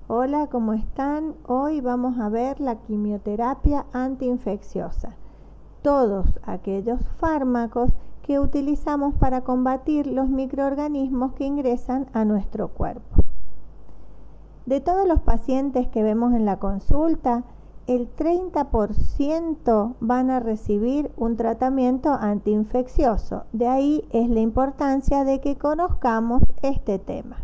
Hola, ¿cómo están? Hoy vamos a ver la quimioterapia antiinfecciosa. Todos aquellos fármacos que utilizamos para combatir los microorganismos que ingresan a nuestro cuerpo. De todos los pacientes que vemos en la consulta, el 30% van a recibir un tratamiento antiinfeccioso. De ahí es la importancia de que conozcamos este tema.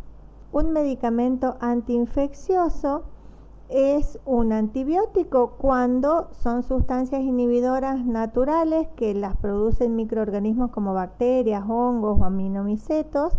Un medicamento antiinfeccioso es un antibiótico cuando son sustancias inhibidoras naturales que las producen microorganismos como bacterias, hongos o aminomycetos,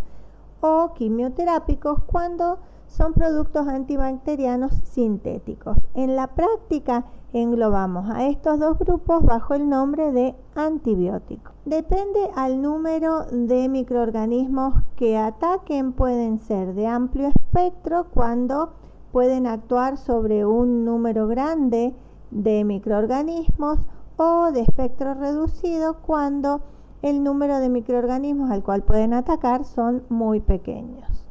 o quimioterápicos cuando son productos antibacterianos sintéticos. En la práctica englobamos a estos dos grupos bajo el nombre de antibióticos. Depende al número de microorganismos que ataquen, pueden ser de amplio espectro cuando pueden actuar sobre un número grande de microorganismos, o de espectro reducido cuando el número de microorganismos al cual pueden atacar son muy pequeños.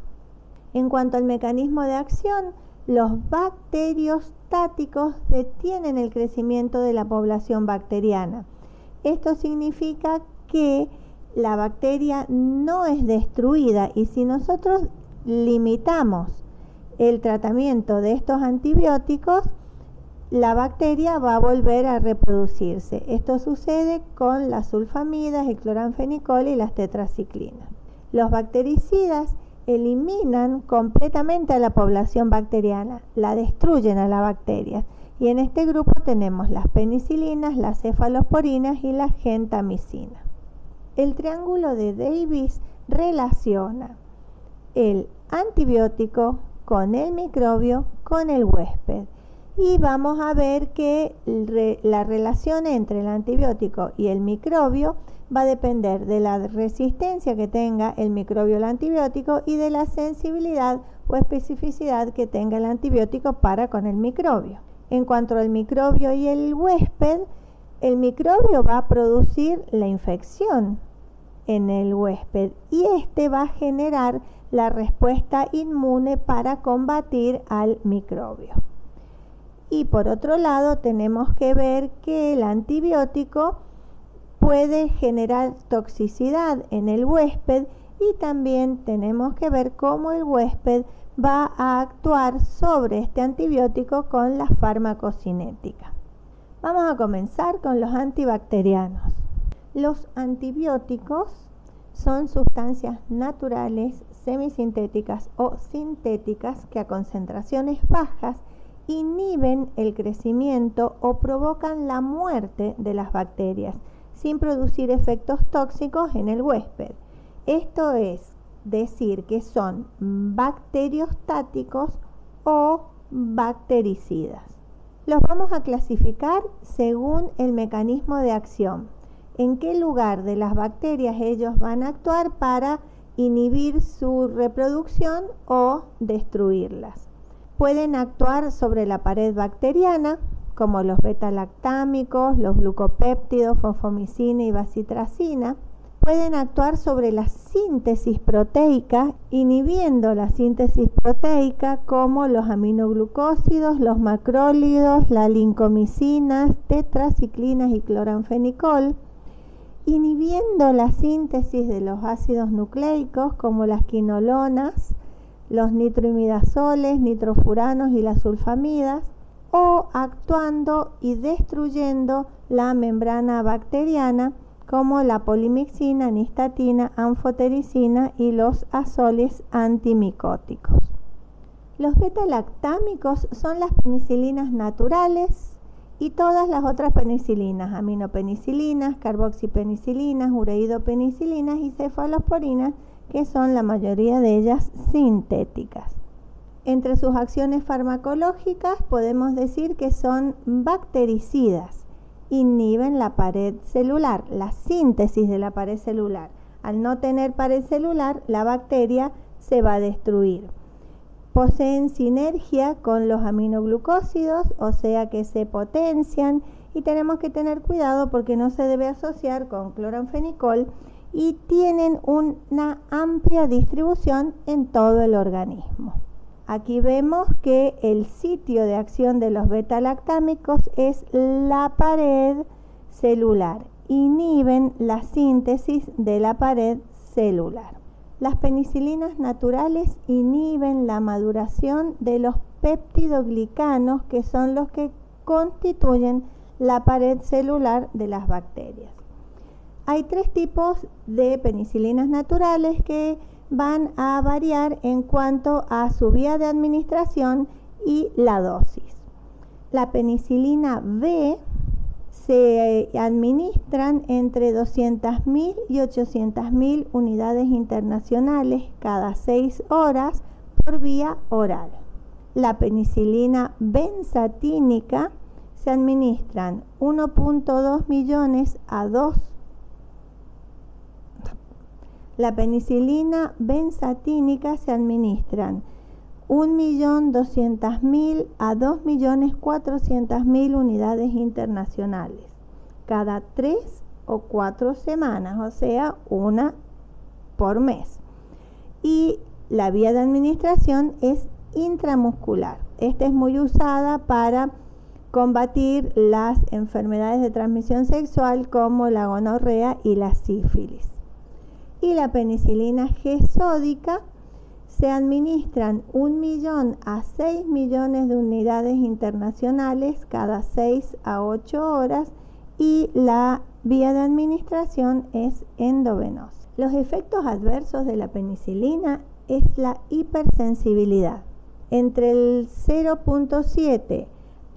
En cuanto al mecanismo de acción, los bacteriostáticos detienen el crecimiento de la población bacteriana. Esto significa que la bacteria no es destruida, y si nosotros limitamos el tratamiento de estos antibióticos, la bacteria va a volver a reproducirse. Esto sucede con las sulfamidas, el cloranfenicol y las tetraciclinas. Los bactericidas eliminan completamente a la población bacteriana, la destruyen a la bacteria. Y en este grupo tenemos las penicilinas, las cefalosporinas y la gentamicina. El triángulo de Davis relaciona el antibiótico con el microbio con el huésped. Y vamos a ver que la relación entre el antibiótico y el microbio va a depender de la resistencia que tenga el microbio al antibiótico y de la sensibilidad o especificidad que tenga el antibiótico para con el microbio. En cuanto al microbio y el huésped, el microbio va a producir la infección en el huésped y este va a generar la respuesta inmune para combatir al microbio. Y por otro lado, tenemos que ver que el antibiótico puede generar toxicidad en el huésped, y también tenemos que ver cómo el huésped va a actuar sobre este antibiótico con la farmacocinética. Vamos a comenzar con los antibacterianos. Los antibióticos son sustancias naturales, semisintéticas o sintéticas que a concentraciones bajas inhiben el crecimiento o provocan la muerte de las bacterias sin producir efectos tóxicos en el huésped. Esto es decir, que son bacteriostáticos o bactericidas. Los vamos a clasificar según el mecanismo de acción. En qué lugar de las bacterias ellos van a actuar para inhibir su reproducción o destruirlas. Pueden actuar sobre la pared bacteriana, como los beta-lactámicos, los glucopéptidos, fosfomicina y bacitracina. Pueden actuar sobre la síntesis proteica, inhibiendo la síntesis proteica, como los aminoglucósidos, los macrólidos, las lincomicinas, tetraciclinas y cloranfenicol. Inhibiendo la síntesis de los ácidos nucleicos, como las quinolonas, los nitroimidazoles, nitrofuranos y las sulfamidas, o actuando y destruyendo la membrana bacteriana, como la polimixina, nistatina, anfotericina y los azoles antimicóticos. Los beta-lactámicos son las penicilinas naturales y todas las otras penicilinas, aminopenicilinas, carboxipenicilinas, ureidopenicilinas y cefalosporinas, que son la mayoría de ellas sintéticas. Entre sus acciones farmacológicas podemos decir que son bactericidas, inhiben la pared celular, la síntesis de la pared celular. Al no tener pared celular, la bacteria se va a destruir. Poseen sinergia con los aminoglucósidos, o sea que se potencian, y tenemos que tener cuidado porque no se debe asociar con cloranfenicol, y tienen una amplia distribución en todo el organismo. Aquí vemos que el sitio de acción de los beta-lactámicos es la pared celular. Inhiben la síntesis de la pared celular. Las penicilinas naturales inhiben la maduración de los peptidoglicanos, que son los que constituyen la pared celular de las bacterias. Hay 3 tipos de penicilinas naturales que van a variar en cuanto a su vía de administración y la dosis. La penicilina B se administran entre 200.000 y 800.000 unidades internacionales cada 6 horas por vía oral. La penicilina benzatínica se administran 1.2 millones a 2. La penicilina benzatínica se administran 1.200.000 a 2.400.000 unidades internacionales cada 3 o 4 semanas, o sea, una por mes. Y la vía de administración es intramuscular. Esta es muy usada para combatir las enfermedades de transmisión sexual como la gonorrea y la sífilis. Y la penicilina G-sódica se administran 1 millón a 6 millones de unidades internacionales cada 6 a 8 horas y la vía de administración es endovenosa. Los efectos adversos de la penicilina es la hipersensibilidad. Entre el 0.7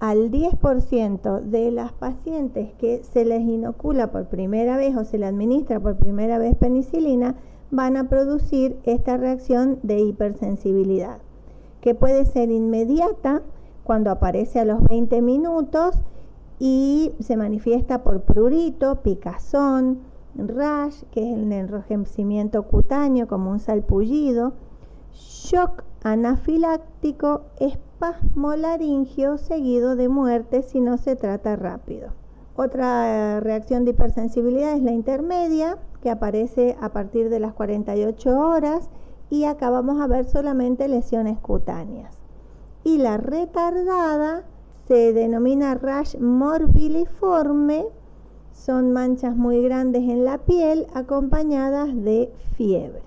al 10% de las pacientes que se les inocula por primera vez o se le administra por primera vez penicilina van a producir esta reacción de hipersensibilidad, que puede ser inmediata cuando aparece a los 20 minutos y se manifiesta por prurito, picazón, rash, que es el enrojecimiento cutáneo como un salpullido, shock anafiláctico, espasmo laringio seguido de muerte si no se trata rápido. Otra reacción de hipersensibilidad es la intermedia, que aparece a partir de las 48 horas y acá vamos a ver solamente lesiones cutáneas. Y la retardada se denomina rash morbiliforme, son manchas muy grandes en la piel acompañadas de fiebre.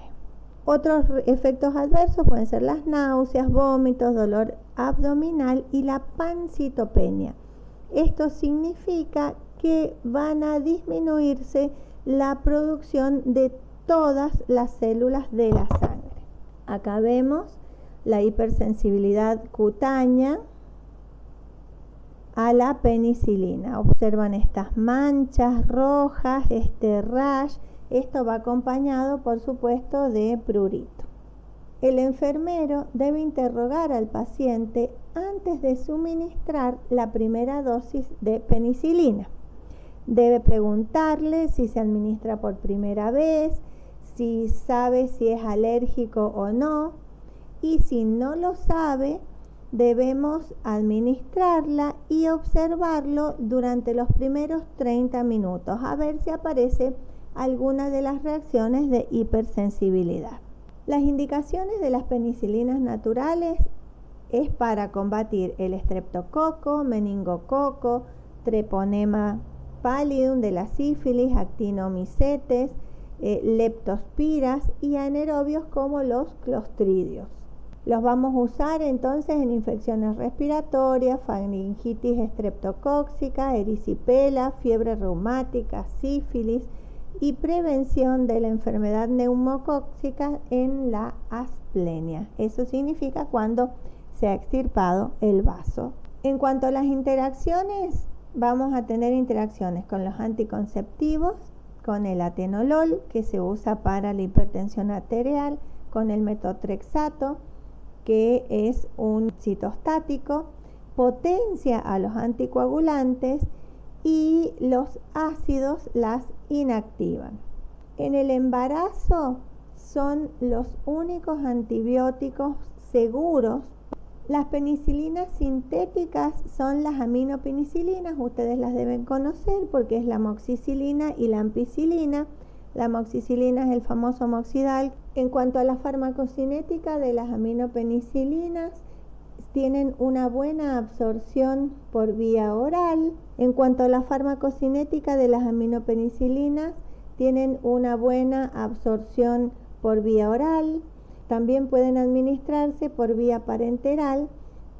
Otros efectos adversos pueden ser las náuseas, vómitos, dolor abdominal y la pancitopenia. Esto significa que van a disminuirse la producción de todas las células de la sangre. Acá vemos la hipersensibilidad cutánea a la penicilina. Observan estas manchas rojas, este rash. Esto va acompañado, por supuesto, de prurito. El enfermero debe interrogar al paciente antes de suministrar la primera dosis de penicilina. Debe preguntarle si se administra por primera vez, si sabe si es alérgico o no, y si no lo sabe, debemos administrarla y observarlo durante los primeros 30 minutos, a ver si aparece alguna de las reacciones de hipersensibilidad. Las indicaciones de las penicilinas naturales es para combatir el estreptococo, meningococo, treponema pallidum de la sífilis, actinomycetes, leptospiras y anaerobios como los clostridios. Los vamos a usar entonces en infecciones respiratorias, faringitis estreptocóxica, erisipela, fiebre reumática, sífilis y prevención de la enfermedad neumocóxica en la asplenia. Eso significa cuando se ha extirpado el vaso. En cuanto a las interacciones, vamos a tener interacciones con los anticonceptivos, con el atenolol, que se usa para la hipertensión arterial, con el metotrexato, que es un citostático, potencia a los anticoagulantes y los ácidos las inactivan. En el embarazo son los únicos antibióticos seguros. Las penicilinas sintéticas son las aminopenicilinas, ustedes las deben conocer porque es la amoxicilina y la ampicilina. La amoxicilina es el famoso amoxidal. En cuanto a la farmacocinética de las aminopenicilinas, tienen una buena absorción por vía oral. En cuanto a la farmacocinética de las aminopenicilinas, tienen una buena absorción por vía oral. También pueden administrarse por vía parenteral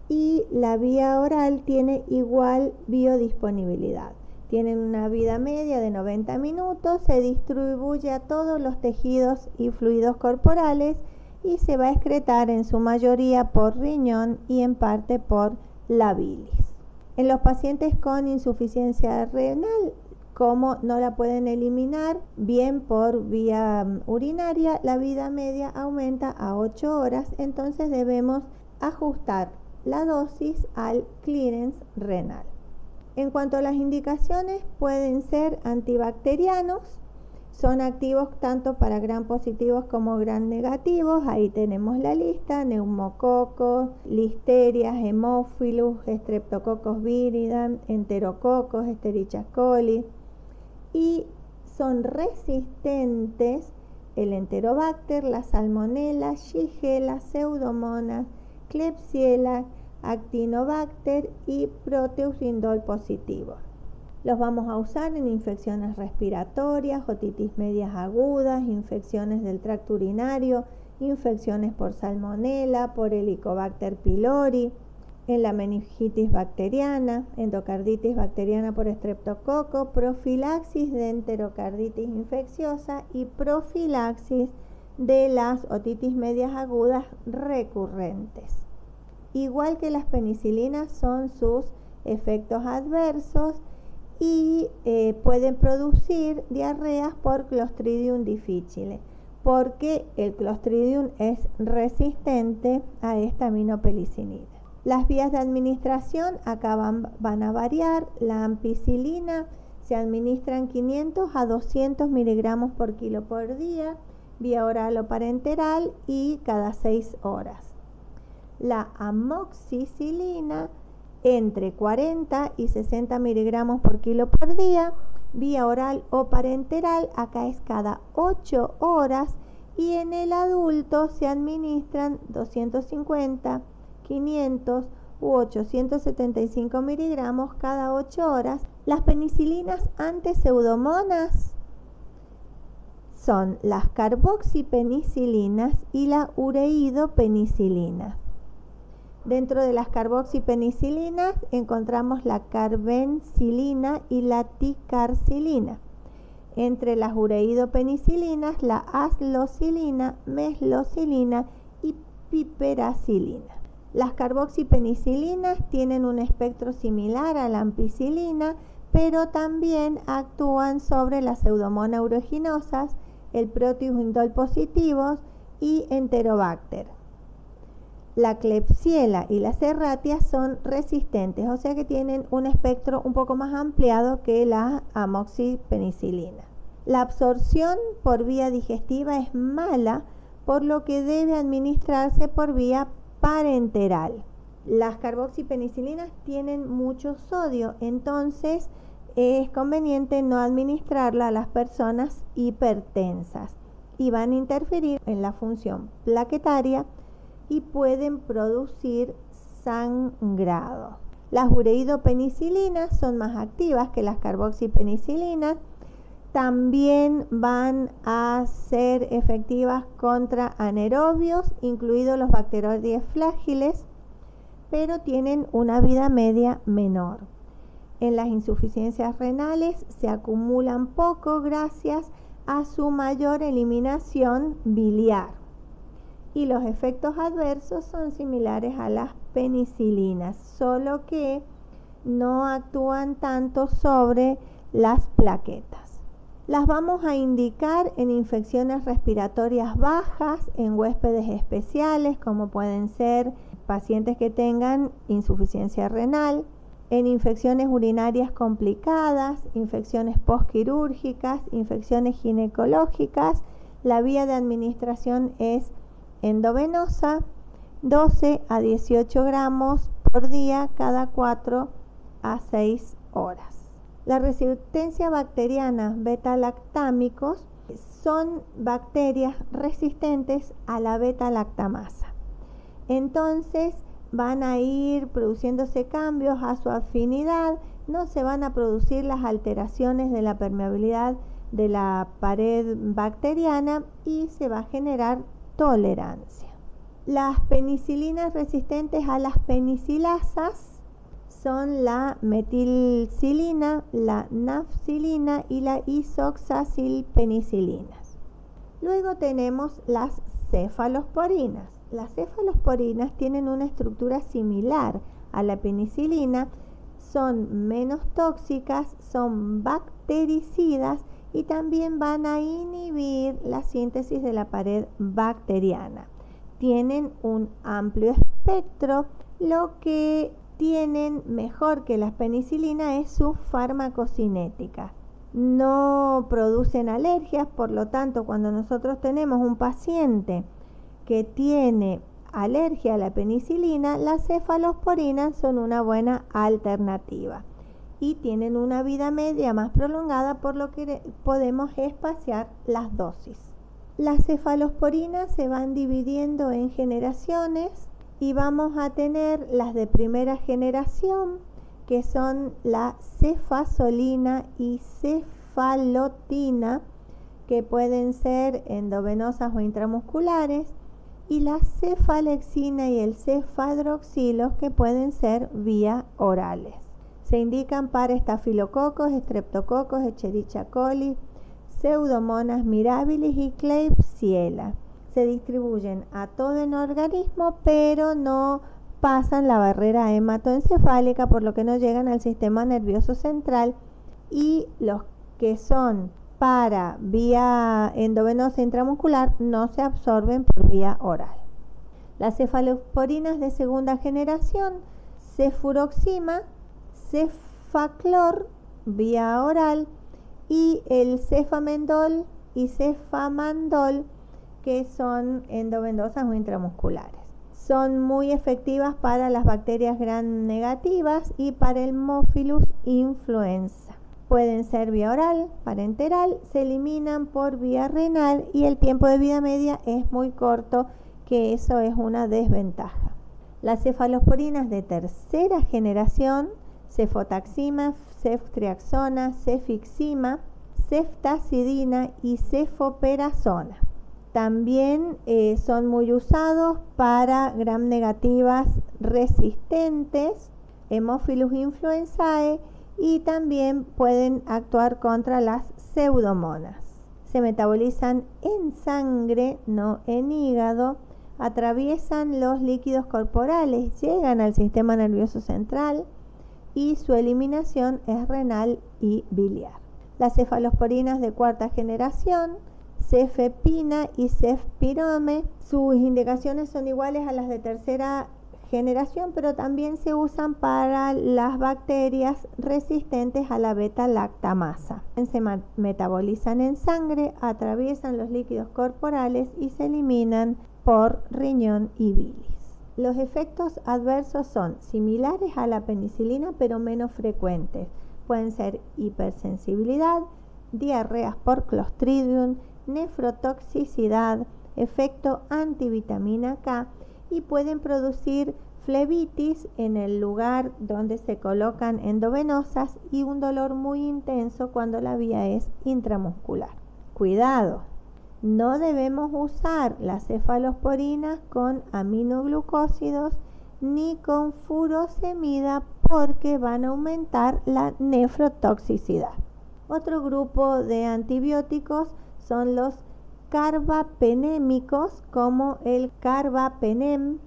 y la vía oral tiene igual biodisponibilidad. Tienen una vida media de 90 minutos, se distribuye a todos los tejidos y fluidos corporales y se va a excretar en su mayoría por riñón y en parte por la bilis. En los pacientes con insuficiencia renal, como no la pueden eliminar bien por vía urinaria, la vida media aumenta a 8 horas, entonces debemos ajustar la dosis al clearance renal. En cuanto a las indicaciones, pueden ser antibacterianos, son activos tanto para gram positivos como gram negativos, ahí tenemos la lista: neumococos, listerias, hemophilus, streptococcus viridam, enterococos, escherichia coli, y son resistentes el enterobacter, la salmonella, shigella, pseudomonas, klebsiella, actinobacter y proteus rindol positivo. Los vamos a usar en infecciones respiratorias, otitis medias agudas, infecciones del tracto urinario, infecciones por salmonella, por Helicobacter pylori, en la meningitis bacteriana, endocarditis bacteriana por estreptococo, profilaxis de enterocarditis infecciosa y profilaxis de las otitis medias agudas recurrentes. Igual que las penicilinas, son sus efectos adversos y pueden producir diarreas por Clostridium difficile, porque el Clostridium es resistente a esta aminopelicinina. Las vías de administración acá van a variar. La ampicilina se administran 500 a 200 miligramos por kilo por día, vía oral o parenteral y cada 6 horas. La amoxicilina entre 40 y 60 miligramos por kilo por día, vía oral o parenteral, acá es cada 8 horas, y en el adulto se administran 250, 500 u 875 miligramos cada 8 horas. Las penicilinas antipseudomonas son las carboxipenicilinas y la ureidopenicilina. Dentro de las carboxipenicilinas encontramos la carbencilina y la ticarcilina. Entre las ureidopenicilinas, la aslocilina, meslocilina y piperacilina. Las carboxipenicilinas tienen un espectro similar a la ampicilina, pero también actúan sobre las pseudomonas aeruginosa, el proteus indol positivos y enterobacter. La Klebsiella y la Serratia son resistentes, o sea que tienen un espectro un poco más ampliado que la amoxipenicilina. La absorción por vía digestiva es mala, por lo que debe administrarse por vía parenteral. Las carboxipenicilinas tienen mucho sodio, entonces es conveniente no administrarla a las personas hipertensas y van a interferir en la función plaquetaria y pueden producir sangrado. Las ureidopenicilinas son más activas que las carboxipenicilinas. También van a ser efectivas contra anaerobios, incluidos los Bacteroides frágiles, pero tienen una vida media menor. En las insuficiencias renales se acumulan poco gracias a su mayor eliminación biliar. Y los efectos adversos son similares a las penicilinas, solo que no actúan tanto sobre las plaquetas. Las vamos a indicar en infecciones respiratorias bajas, en huéspedes especiales, como pueden ser pacientes que tengan insuficiencia renal, en infecciones urinarias complicadas, infecciones postquirúrgicas, infecciones ginecológicas. La vía de administración es endovenosa, 12 a 18 gramos por día cada 4 a 6 horas. La resistencia bacteriana beta-lactámicos son bacterias resistentes a la beta-lactamasa. Entonces van a ir produciéndose cambios a su afinidad, no se van a producir las alteraciones de la permeabilidad de la pared bacteriana y se va a generar tolerancia. Las penicilinas resistentes a las penicilasas son la metilcilina, la nafcilina y la isoxazilpenicilina. Luego tenemos las cefalosporinas. Las cefalosporinas tienen una estructura similar a la penicilina, son menos tóxicas, son bactericidas y también van a inhibir la síntesis de la pared bacteriana. Tienen un amplio espectro. Lo que tienen mejor que las penicilinas es su farmacocinética. No producen alergias, por lo tanto, cuando nosotros tenemos un paciente que tiene alergia a la penicilina, las cefalosporinas son una buena alternativa y tienen una vida media más prolongada, por lo que podemos espaciar las dosis. Las cefalosporinas se van dividiendo en generaciones y vamos a tener las de primera generación, que son la cefazolina y cefalotina, que pueden ser endovenosas o intramusculares, y la cefalexina y el cefadroxilo, que pueden ser vía orales. Se indican para estafilococos, estreptococos, Escherichia coli, Pseudomonas mirabilis y Klebsiella. Se distribuyen a todo el organismo, pero no pasan la barrera hematoencefálica, por lo que no llegan al sistema nervioso central, y los que son para vía endovenosa intramuscular no se absorben por vía oral. Las cefalosporinas de segunda generación, cefuroxima, cefaclor vía oral y el cefamendol y cefamandol, que son endovenosas o intramusculares. Son muy efectivas para las bacterias gram negativas y para el Haemophilus influenza. Pueden ser vía oral, parenteral, se eliminan por vía renal y el tiempo de vida media es muy corto, que eso es una desventaja. Las cefalosporinas de tercera generación, cefotaxima, ceftriaxona, cefixima, ceftazidina y cefoperazona. También son muy usados para gram negativas resistentes, Haemophilus influenzae, y también pueden actuar contra las pseudomonas. Se metabolizan en sangre, no en hígado, atraviesan los líquidos corporales, llegan al sistema nervioso central y su eliminación es renal y biliar. Las cefalosporinas de cuarta generación, cefepina y cefpirome, sus indicaciones son iguales a las de tercera generación, pero también se usan para las bacterias resistentes a la beta-lactamasa. Se metabolizan en sangre, atraviesan los líquidos corporales y se eliminan por riñón y bilis. Los efectos adversos son similares a la penicilina, pero menos frecuentes. Pueden ser hipersensibilidad, diarreas por Clostridium, nefrotoxicidad, efecto antivitamina K, y pueden producir flebitis en el lugar donde se colocan endovenosas y un dolor muy intenso cuando la vía es intramuscular. Cuidado, no debemos usar las cefalosporinas con aminoglucósidos ni con furosemida, porque van a aumentar la nefrotoxicidad. Otro grupo de antibióticos son los carbapenémicos, como el carbapenem,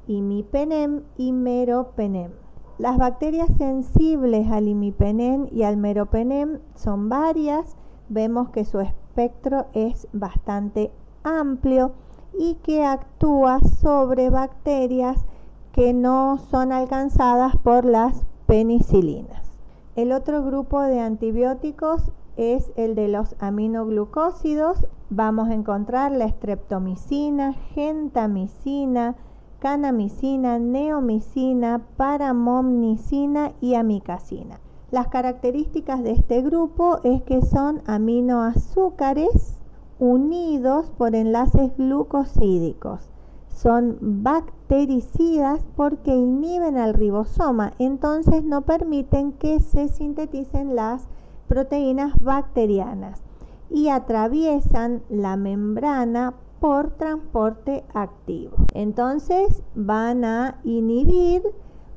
imipenem y meropenem. Las bacterias sensibles al imipenem y al meropenem son varias. Vemos que su espectro es bastante amplio y que actúa sobre bacterias que no son alcanzadas por las penicilinas. El otro grupo de antibióticos es el de los aminoglucósidos. Vamos a encontrar la streptomicina, gentamicina, kanamicina, neomicina, paramomnicina y amicacina. Las características de este grupo es que son aminoazúcares unidos por enlaces glucosídicos. son bactericidas porque inhiben al ribosoma, entonces no permiten que se sinteticen las proteínas bacterianas y atraviesan la membrana por transporte activo. Entonces van a inhibir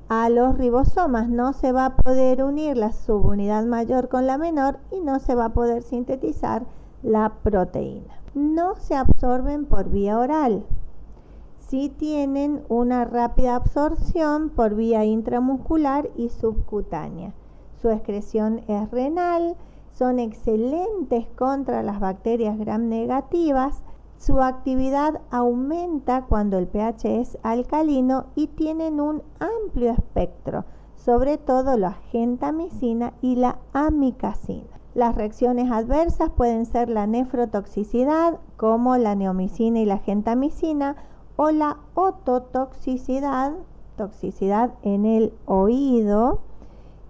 a los ribosomas, no se va a poder unir la subunidad mayor con la menor y no se va a poder sintetizar la proteína. No se absorben por vía oral. Sí tienen una rápida absorción por vía intramuscular y subcutánea. Su excreción es renal, son excelentes contra las bacterias gram negativas, su actividad aumenta cuando el pH es alcalino y tienen un amplio espectro, sobre todo la gentamicina y la amikacina. Las reacciones adversas pueden ser la nefrotoxicidad, como la neomicina y la gentamicina, o la ototoxicidad, toxicidad en el oído,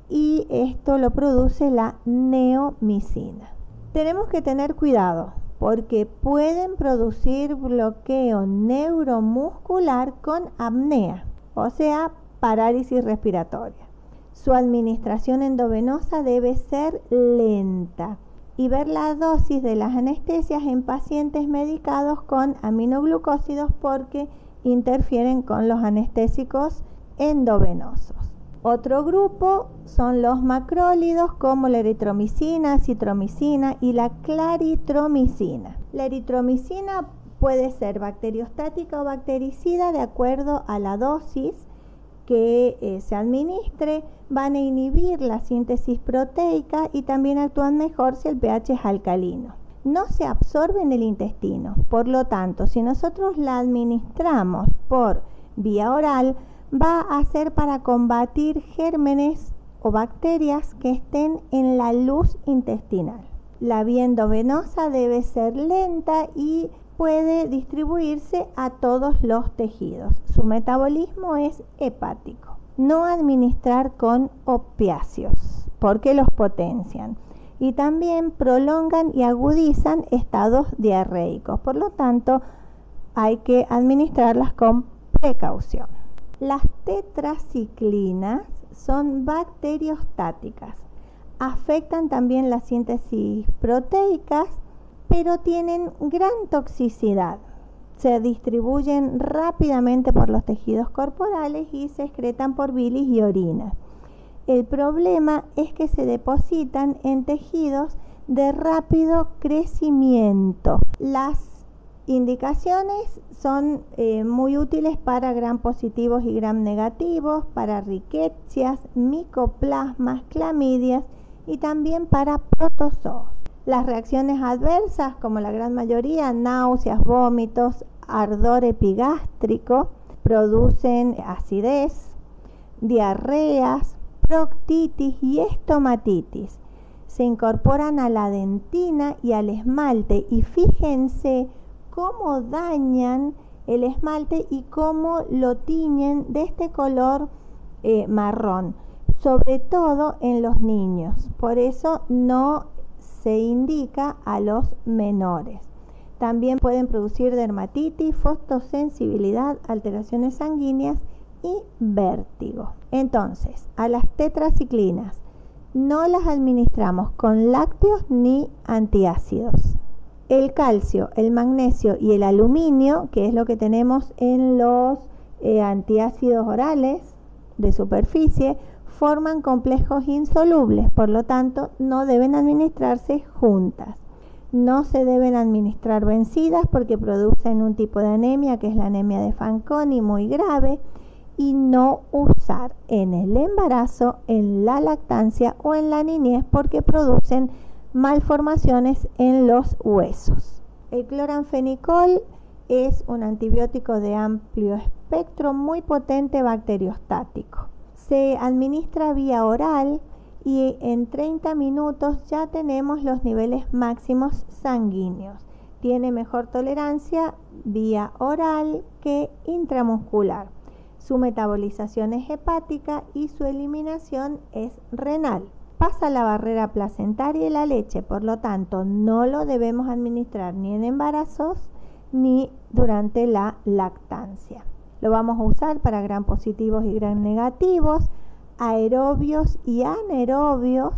y esto lo produce la neomicina. Tenemos que tener cuidado porque pueden producir bloqueo neuromuscular con apnea, o sea, parálisis respiratoria. Su administración endovenosa debe ser lenta y ver la dosis de las anestesias en pacientes medicados con aminoglucósidos porque interfieren con los anestésicos endovenosos. Otro grupo son los macrólidos como la eritromicina, citromicina y la claritromicina. La eritromicina puede ser bacteriostática o bactericida de acuerdo a la dosis que se administre. Van a inhibir la síntesis proteica y también actúan mejor si el pH es alcalino. No se absorbe en el intestino, por lo tanto, si nosotros la administramos por vía oral, va a ser para combatir gérmenes o bacterias que estén en la luz intestinal. La vía endovenosa debe ser lenta y puede distribuirse a todos los tejidos. Su metabolismo es hepático. No administrar con opiáceos porque los potencian y también prolongan y agudizan estados diarreicos. Por lo tanto, hay que administrarlas con precaución. Las tetraciclinas son bacteriostáticas, afectan también la síntesis proteicas, pero tienen gran toxicidad. Se distribuyen rápidamente por los tejidos corporales y se excretan por bilis y orina. El problema es que se depositan en tejidos de rápido crecimiento. Las indicaciones son muy útiles para gram positivos y gram negativos, para riquecias, micoplasmas, clamidias y también para protozoos. Las reacciones adversas, como la gran mayoría, náuseas, vómitos, ardor epigástrico, producen acidez, diarreas, proctitis y estomatitis. Se incorporan a la dentina y al esmalte y fíjense cómo dañan el esmalte y cómo lo tiñen de este color marrón, sobre todo en los niños. Por eso no se indica a los menores. También pueden producir dermatitis, fotosensibilidad, alteraciones sanguíneas y vértigo. Entonces, a las tetraciclinas no las administramos con lácteos ni antiácidos. El calcio, el magnesio y el aluminio, que es lo que tenemos en los antiácidos orales de superficie, forman complejos insolubles, por lo tanto no deben administrarse juntas. No se deben administrar vencidas porque producen un tipo de anemia que es la anemia de Fanconi muy grave, y no usar en el embarazo, en la lactancia o en la niñez porque producen malformaciones en los huesos. El cloranfenicol es un antibiótico de amplio espectro muy potente bacteriostático. Se administra vía oral y en 30 minutos ya tenemos los niveles máximos sanguíneos. Tiene mejor tolerancia vía oral que intramuscular. Su metabolización es hepática y su eliminación es renal. Pasa la barrera placentaria y la leche, por lo tanto no lo debemos administrar ni en embarazos ni durante la lactancia. Lo vamos a usar para gram positivos y gram negativos, aerobios y anaerobios,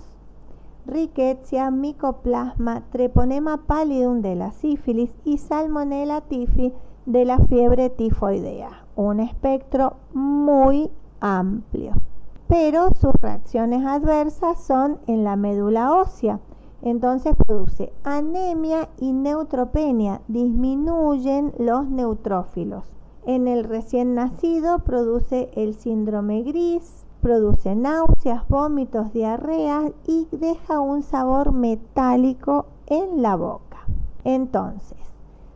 Rickettsia, Mycoplasma, Treponema pallidum de la sífilis y Salmonella typhi de la fiebre tifoidea. Un espectro muy amplio. Pero sus reacciones adversas son en la médula ósea. Entonces produce anemia y neutropenia, disminuyen los neutrófilos. En el recién nacido produce el síndrome gris, produce náuseas, vómitos, diarrea y deja un sabor metálico en la boca. Entonces,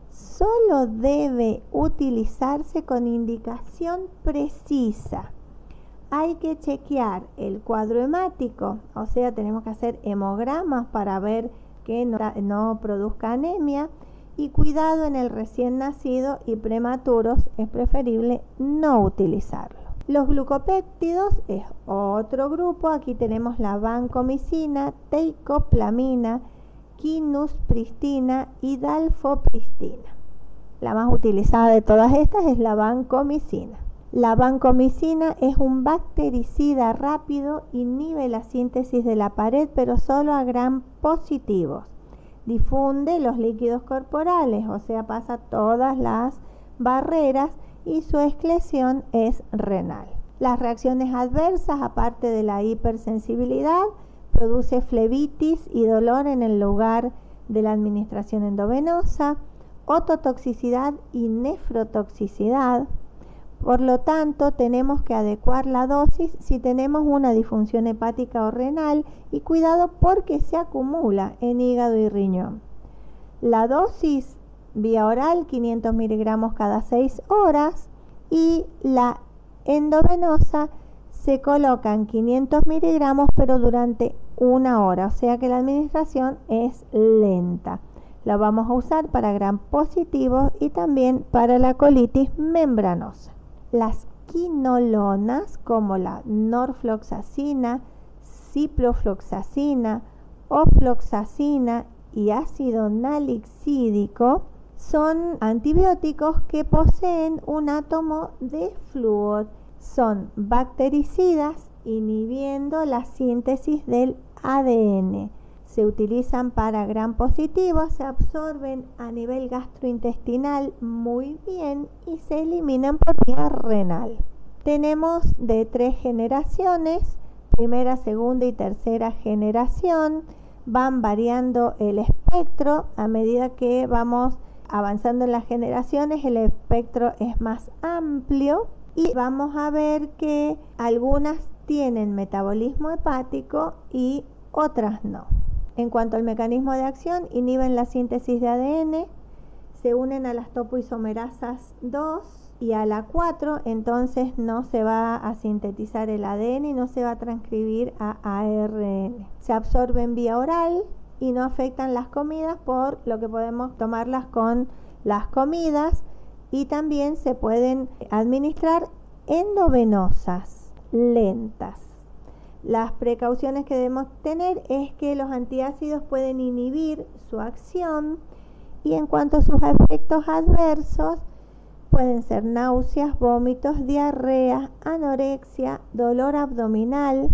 solo debe utilizarse con indicación precisa. Hay que chequear el cuadro hemático, o sea, tenemos que hacer hemogramas para ver que no produzca anemia, y cuidado en el recién nacido y prematuros, es preferible no utilizarlo. Los glucopéptidos es otro grupo. Aquí tenemos la vancomicina, teicoplamina, quinupristina y dalfopristina. La más utilizada de todas estas es la vancomicina. La vancomicina es un bactericida rápido, inhibe la síntesis de la pared, pero solo a gram positivos. Difunde los líquidos corporales, o sea, pasa todas las barreras y su excreción es renal. Las reacciones adversas, aparte de la hipersensibilidad, produce flebitis y dolor en el lugar de la administración endovenosa, ototoxicidad y nefrotoxicidad. Por lo tanto, tenemos que adecuar la dosis si tenemos una disfunción hepática o renal y cuidado porque se acumula en hígado y riñón. La dosis vía oral, 500 miligramos cada 6 horas, y la endovenosa se colocan 500 miligramos pero durante 1 hora, o sea que la administración es lenta. La vamos a usar para gram positivos y también para la colitis membranosa. Las quinolonas como la norfloxacina, ciprofloxacina, ofloxacina y ácido nalixídico son antibióticos que poseen un átomo de flúor. Son bactericidas inhibiendo la síntesis del ADN. Se utilizan para gram positivos, se absorben a nivel gastrointestinal muy bien y se eliminan por vía renal. Tenemos de 3 generaciones, primera, segunda y tercera generación. Van variando el espectro a medida que vamos avanzando en las generaciones, el espectro es más amplio y vamos a ver que algunas tienen metabolismo hepático y otras no. En cuanto al mecanismo de acción, inhiben la síntesis de ADN, se unen a las topoisomerasas 2 y a la 4, entonces no se va a sintetizar el ADN y no se va a transcribir a ARN. Se absorben vía oral y no afectan las comidas, por lo que podemos tomarlas con las comidas, y también se pueden administrar endovenosas lentas. Las precauciones que debemos tener es que los antiácidos pueden inhibir su acción, y en cuanto a sus efectos adversos pueden ser náuseas, vómitos, diarrea, anorexia, dolor abdominal,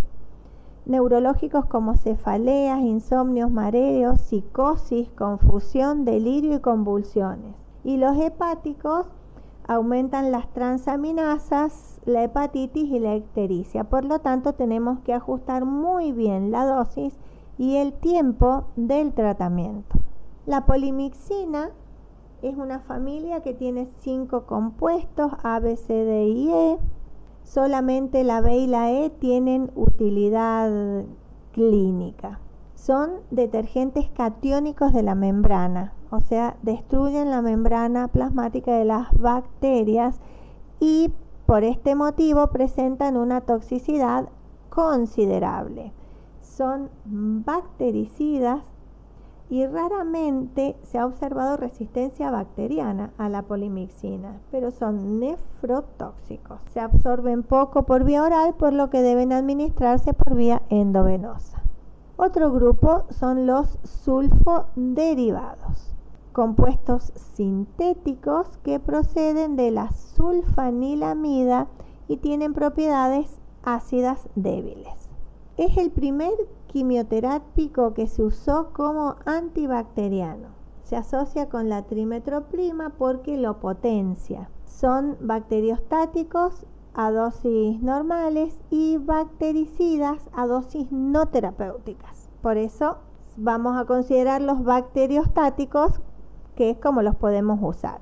neurológicos como cefaleas, insomnios, mareos, psicosis, confusión, delirio y convulsiones. Y los hepáticos aumentan las transaminasas, la hepatitis y la ictericia. Por lo tanto, tenemos que ajustar muy bien la dosis y el tiempo del tratamiento. La polimixina es una familia que tiene 5 compuestos, A, B, C, D y E. Solamente la B y la E tienen utilidad clínica. Son detergentes catiónicos de la membrana, o sea, destruyen la membrana plasmática de las bacterias y por este motivo presentan una toxicidad considerable. Son bactericidas y raramente se ha observado resistencia bacteriana a la polimixina, pero son nefrotóxicos. Se absorben poco por vía oral, por lo que deben administrarse por vía endovenosa. Otro grupo son los sulfoderivados. compuestos sintéticos que proceden de la sulfanilamida y tienen propiedades ácidas débiles. Es el primer quimioterápico que se usó como antibacteriano. Se asocia con la trimetroprima porque lo potencia. Son bacteriostáticos a dosis normales y bactericidas a dosis no terapéuticas. Por eso vamos a considerar los bacteriostáticos, que es como los podemos usar.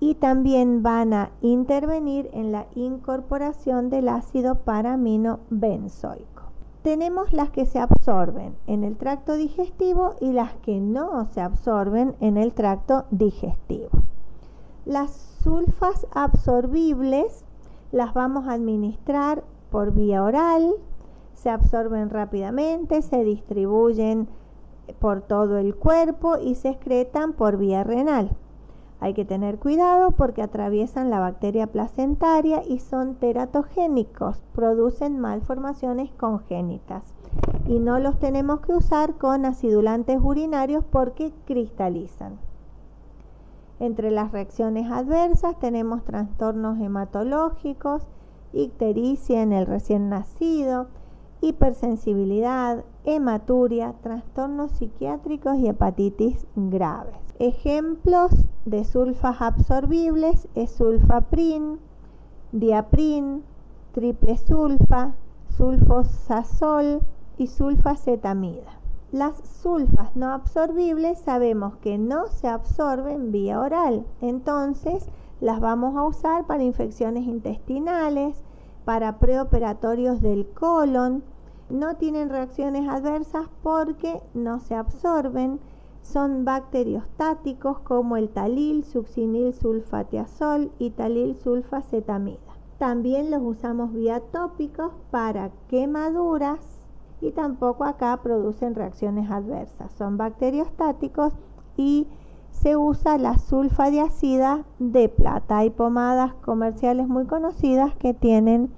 Y también van a intervenir en la incorporación del ácido paraminobenzoico. Tenemos las que se absorben en el tracto digestivo y las que no se absorben en el tracto digestivo. Las sulfas absorbibles las vamos a administrar por vía oral, se absorben rápidamente, se distribuyen por todo el cuerpo y se excretan por vía renal. Hay que tener cuidado porque atraviesan la bacteria placentaria y son teratogénicos, producen malformaciones congénitas. Y no los tenemos que usar con acidulantes urinarios porque cristalizan. Entre las reacciones adversas tenemos trastornos hematológicos, ictericia en el recién nacido, hipersensibilidad, hematuria, trastornos psiquiátricos y hepatitis graves. Ejemplos de sulfas absorbibles es sulfaprin, diaprin, triple sulfa, sulfosazol y sulfacetamida. Las sulfas no absorbibles sabemos que no se absorben vía oral, entonces las vamos a usar para infecciones intestinales, para preoperatorios del colon. No tienen reacciones adversas porque no se absorben. Son bacteriostáticos como el talil, succinil sulfatiazol y talil sulfacetamida. También los usamos vía tópicos para quemaduras y tampoco acá producen reacciones adversas. Son bacteriostáticos y se usa la sulfadiazida de plata. Hay pomadas comerciales muy conocidas que tienen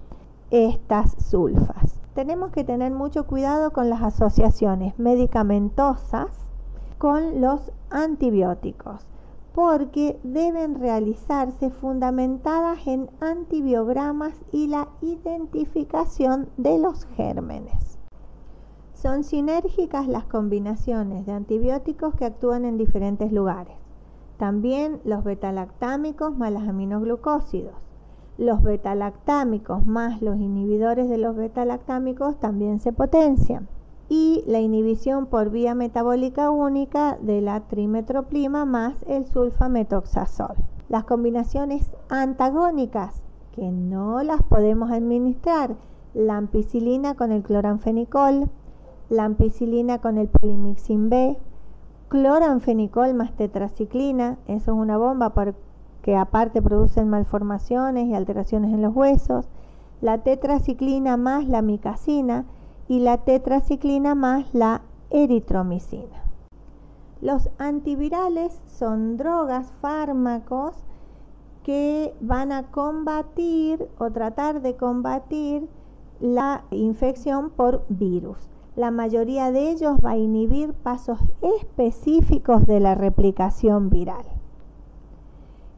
estas sulfas. Tenemos que tener mucho cuidado con las asociaciones medicamentosas con los antibióticos, porque deben realizarse fundamentadas en antibiogramas y la identificación de los gérmenes. Son sinérgicas las combinaciones de antibióticos que actúan en diferentes lugares. También los betalactámicos más los aminoglucósidos. Los betalactámicos más los inhibidores de los betalactámicos también se potencian. Y la inhibición por vía metabólica única de la trimetroprima más el sulfametoxazol. Las combinaciones antagónicas que no las podemos administrar, la ampicilina con el cloranfenicol, la ampicilina con el polimixin B, cloranfenicol más tetraciclina, eso es una bomba porque aparte producen malformaciones y alteraciones en los huesos, la tetraciclina más la micacina y la tetraciclina más la eritromicina. Los antivirales son drogas, fármacos que van a combatir o tratar de combatir la infección por virus. La mayoría de ellos va a inhibir pasos específicos de la replicación viral.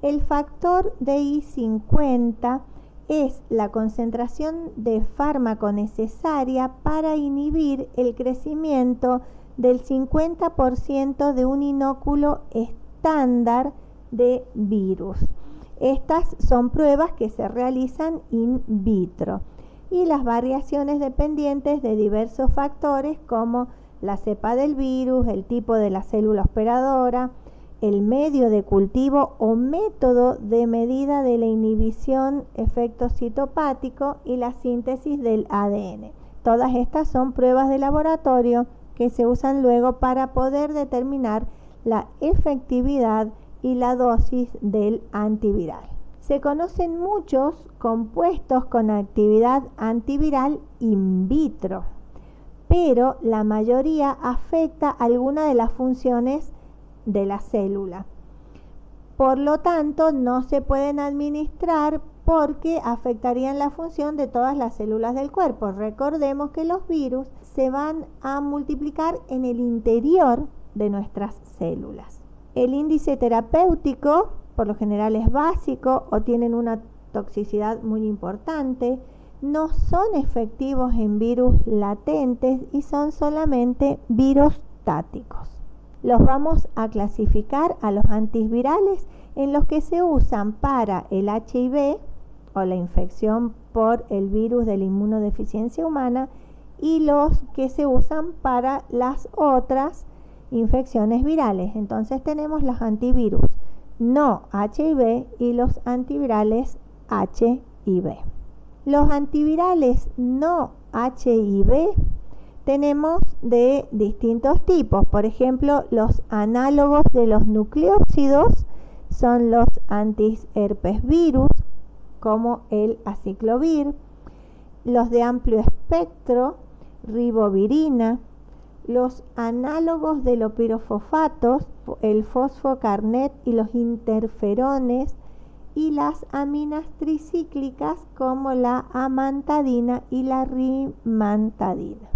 El factor DI50 es la concentración de fármaco necesaria para inhibir el crecimiento del 50% de un inóculo estándar de virus. Estas son pruebas que se realizan in vitro y las variaciones dependientes de diversos factores como la cepa del virus, el tipo de la célula hospedadora, el medio de cultivo o método de medida de la inhibición efecto citopático y la síntesis del ADN. Todas estas son pruebas de laboratorio que se usan luego para poder determinar la efectividad y la dosis del antiviral. Se conocen muchos compuestos con actividad antiviral in vitro, pero la mayoría afecta alguna de las funciones de la célula. Por lo tanto, no se pueden administrar porque afectarían la función de todas las células del cuerpo. Recordemos que los virus se van a multiplicar en el interior de nuestras células. El índice terapéutico por lo general es básico o tienen una toxicidad muy importante, no son efectivos en virus latentes y son solamente virostáticos. Los vamos a clasificar a los antivirales en los que se usan para el HIV o la infección por el virus de la inmunodeficiencia humana y los que se usan para las otras infecciones virales. Entonces tenemos los antivirus no HIV y los antivirales HIV. Los antivirales no HIV tenemos de distintos tipos. Por ejemplo, los análogos de los nucleósidos son los antiherpes virus, como el aciclovir, los de amplio espectro, ribavirina, los análogos de los pirofosfatos, el fosfocarnet y los interferones, y las aminas tricíclicas como la amantadina y la rimantadina.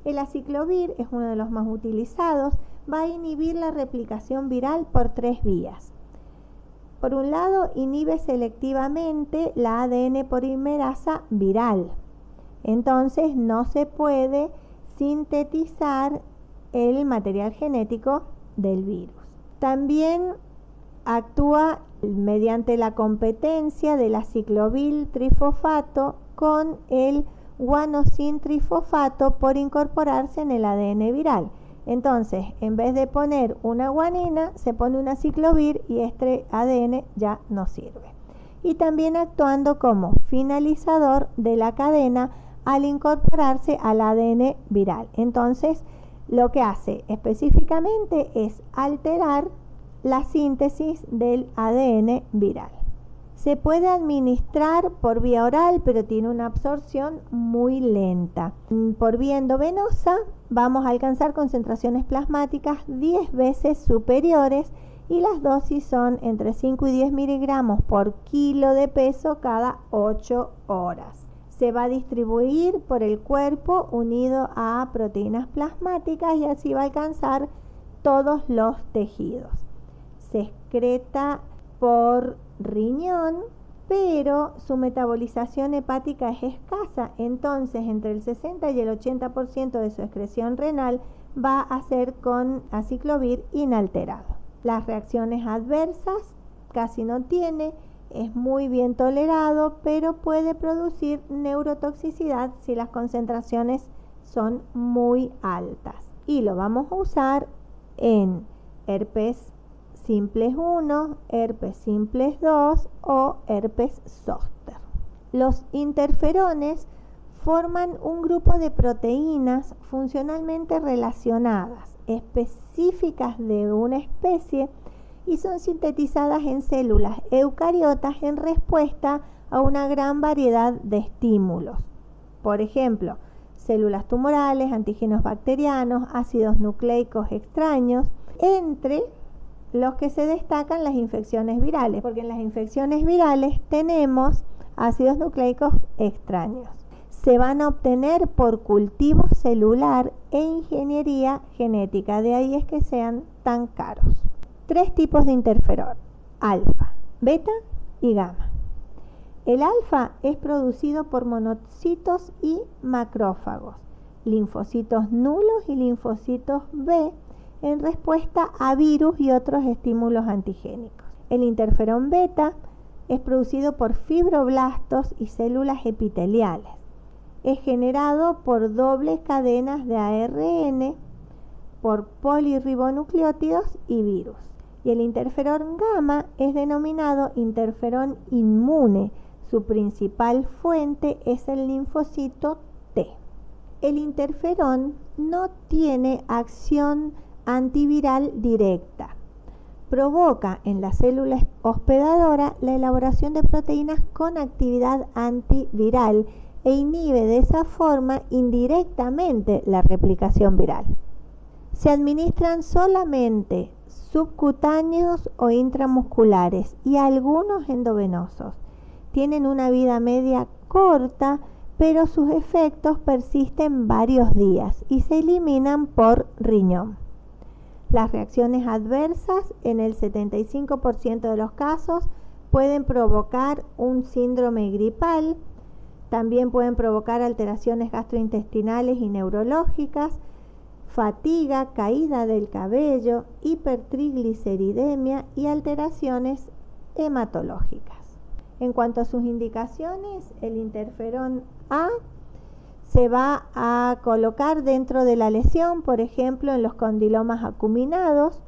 El aciclovir es uno de los más utilizados, va a inhibir la replicación viral por 3 vías. Por un lado, inhibe selectivamente la ADN polimerasa viral, entonces no se puede sintetizar el material genético del virus. También actúa mediante la competencia del aciclovir trifosfato con el guanosin trifosfato por incorporarse en el ADN viral. Entonces, en vez de poner una guanina, se pone un aciclovir y este ADN ya no sirve. Y también actuando como finalizador de la cadena al incorporarse al ADN viral. Entonces, lo que hace específicamente es alterar la síntesis del ADN viral. Se puede administrar por vía oral, pero tiene una absorción muy lenta. Por vía endovenosa vamos a alcanzar concentraciones plasmáticas 10 veces superiores y las dosis son entre 5 y 10 miligramos por kilo de peso cada 8 horas. Se va a distribuir por el cuerpo unido a proteínas plasmáticas y así va a alcanzar todos los tejidos. Se excreta por riñón, pero su metabolización hepática es escasa, entonces entre el 60 y el 80% de su excreción renal va a ser con aciclovir inalterado. Las reacciones adversas casi no tiene, es muy bien tolerado, pero puede producir neurotoxicidad si las concentraciones son muy altas. Y lo vamos a usar en herpes simples 1, herpes simples 2 o herpes zóster. Los interferones forman un grupo de proteínas funcionalmente relacionadas, específicas de una especie y son sintetizadas en células eucariotas en respuesta a una gran variedad de estímulos. Por ejemplo, células tumorales, antígenos bacterianos, ácidos nucleicos extraños, entre los que se destacan las infecciones virales, porque en las infecciones virales tenemos ácidos nucleicos extraños. Se van a obtener por cultivo celular e ingeniería genética, de ahí es que sean tan caros. 3 tipos de interferón: alfa, beta y gamma. El alfa es producido por monocitos y macrófagos, linfocitos nulos y linfocitos B, en respuesta a virus y otros estímulos antigénicos. El interferón beta es producido por fibroblastos y células epiteliales. Es generado por dobles cadenas de ARN, por polirribonucleótidos y virus. Y el interferón gamma es denominado interferón inmune. Su principal fuente es el linfocito T. El interferón no tiene acción antiviral directa. Provoca en la célula hospedadora la elaboración de proteínas con actividad antiviral e inhibe de esa forma indirectamente la replicación viral. Se administran solamente subcutáneos o intramusculares y algunos endovenosos. Tienen una vida media corta, pero sus efectos persisten varios días y se eliminan por riñón. Las reacciones adversas en el 75% de los casos pueden provocar un síndrome gripal, también pueden provocar alteraciones gastrointestinales y neurológicas, fatiga, caída del cabello, hipertrigliceridemia y alteraciones hematológicas. En cuanto a sus indicaciones, el interferón A se va a colocar dentro de la lesión, por ejemplo, en los condilomas acuminados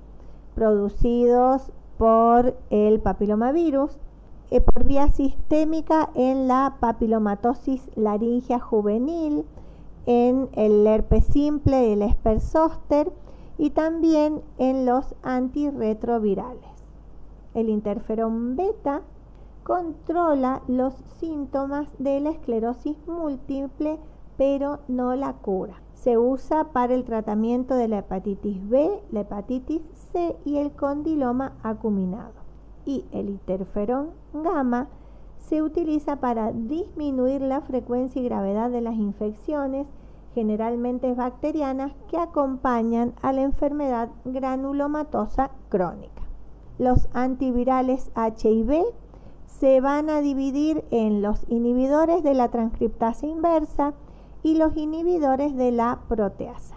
producidos por el papilomavirus, por vía sistémica en la papilomatosis laringea juvenil, en el herpes simple, el herpes zóster y también en los antirretrovirales. El interferón beta controla los síntomas de la esclerosis múltiple, pero no la cura. Se usa para el tratamiento de la hepatitis B, la hepatitis C y el condiloma acuminado. Y el interferón gamma se utiliza para disminuir la frecuencia y gravedad de las infecciones, generalmente bacterianas, que acompañan a la enfermedad granulomatosa crónica. Los antivirales HIV se van a dividir en los inhibidores de la transcriptasa inversa y los inhibidores de la proteasa.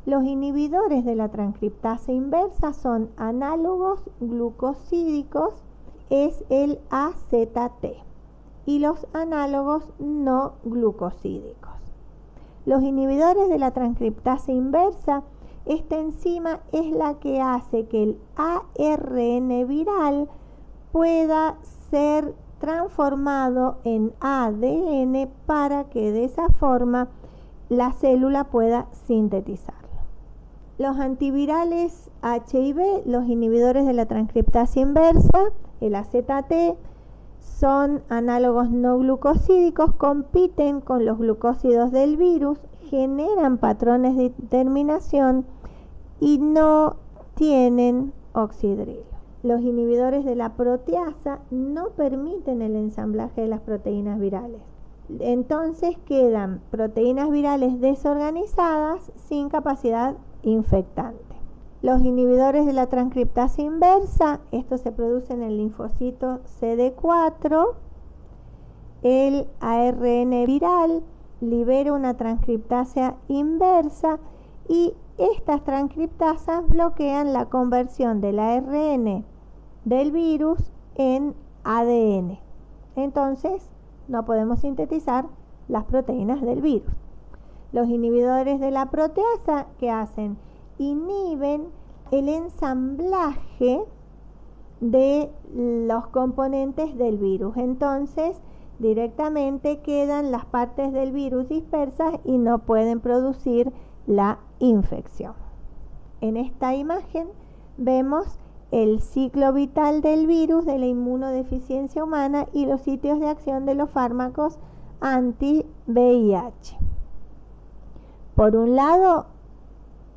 Los inhibidores de la transcriptasa inversa son análogos glucosídicos, es el AZT, y los análogos no glucosídicos. Los inhibidores de la transcriptasa inversa, esta enzima es la que hace que el ARN viral pueda ser transformado en ADN para que de esa forma la célula pueda sintetizarlo. Los antivirales HIV, los inhibidores de la transcriptasa inversa, el AZT, son análogos no glucosídicos, compiten con los glucósidos del virus, generan patrones de terminación y no tienen oxidrilo. Los inhibidores de la proteasa no permiten el ensamblaje de las proteínas virales. Entonces quedan proteínas virales desorganizadas sin capacidad infectante. Los inhibidores de la transcriptasa inversa, esto se produce en el linfocito CD4, el ARN viral libera una transcriptasa inversa y estas transcriptasas bloquean la conversión del ARN del virus en ADN. Entonces, no podemos sintetizar las proteínas del virus. Los inhibidores de la proteasa, ¿qué hacen? Inhiben el ensamblaje de los componentes del virus. Entonces, directamente quedan las partes del virus dispersas y no pueden producir la infección. En esta imagen vemos el ciclo vital del virus, de la inmunodeficiencia humana y los sitios de acción de los fármacos anti-VIH. Por un lado,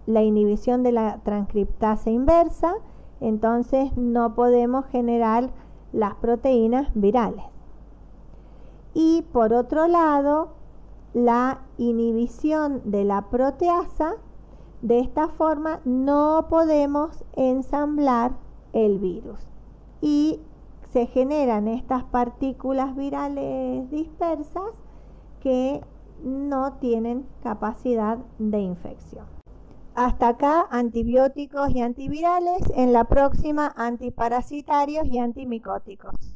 la inhibición de la transcriptasa inversa, entonces no podemos generar las proteínas virales. Y por otro lado, la inhibición de la proteasa, de esta forma no podemos ensamblar el virus y se generan estas partículas virales dispersas que no tienen capacidad de infección. Hasta acá antibióticos y antivirales, en la próxima antiparasitarios y antimicóticos.